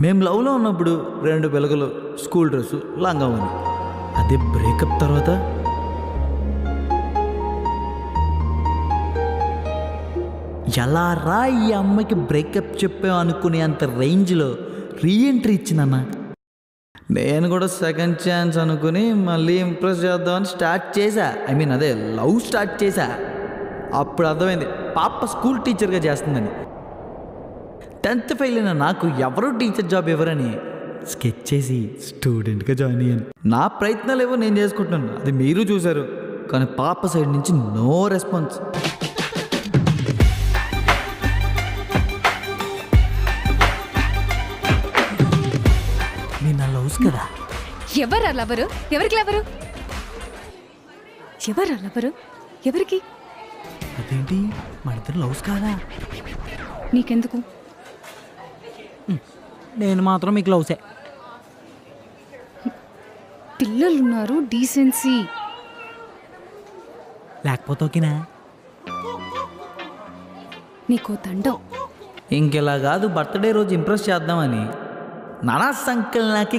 మేము లవ్లో ఉన్నప్పుడు 2 పిలకలు, స్కూల్ డ్రెస్సు, లంగావని. అదే బ్రేకప్ తర్వాత ఎలా రా ఈ అమ్మాయికి బ్రేకప్ చెప్పాం అనుకునే అంత రేంజ్లో రీఎంట్రీ ఇచ్చిందన్న. నేను కూడా సెకండ్ ఛాన్స్ అనుకుని మళ్ళీ ఇంప్రెస్ చేద్దామని స్టార్ట్ చేశా. అదే లవ్ స్టార్ట్ చేశా. అప్పుడు అర్థమైంది పాప స్కూల్ టీచర్గా చేస్తుందని. 10th ఫెయిల్ అయిన నాకు ఎవరు టీచర్ జాబ్ ఇవ్వరని స్కెచ్ చేసి స్టూడెంట్గా జాయిన్ అయ్యాను. నా ప్రయత్నాలు ఏవో నేను చేసుకుంటున్నాను, అది మీరు చూశారు. కానీ పాప సైడ్ నుంచి నో రెస్పాన్స్. నా లవ్స్ కదా. ఎవరా లవరు? ఎవరికి లవరు? ఎవరా లవరు? ఎవరికి? అదేంటి మన ఇద్దరు లవ్స్ కాదా? నీకెందుకు? నేను మాత్రం మీకు లవ్సే. పిల్లలున్నారు, డీసెన్సీ లేకపోతే ఓకేనా? నీకో దండం. ఇంకెలా కాదు, బర్త్డే రోజు ఇంప్రెస్ చేద్దామని నానా సంకలనాకి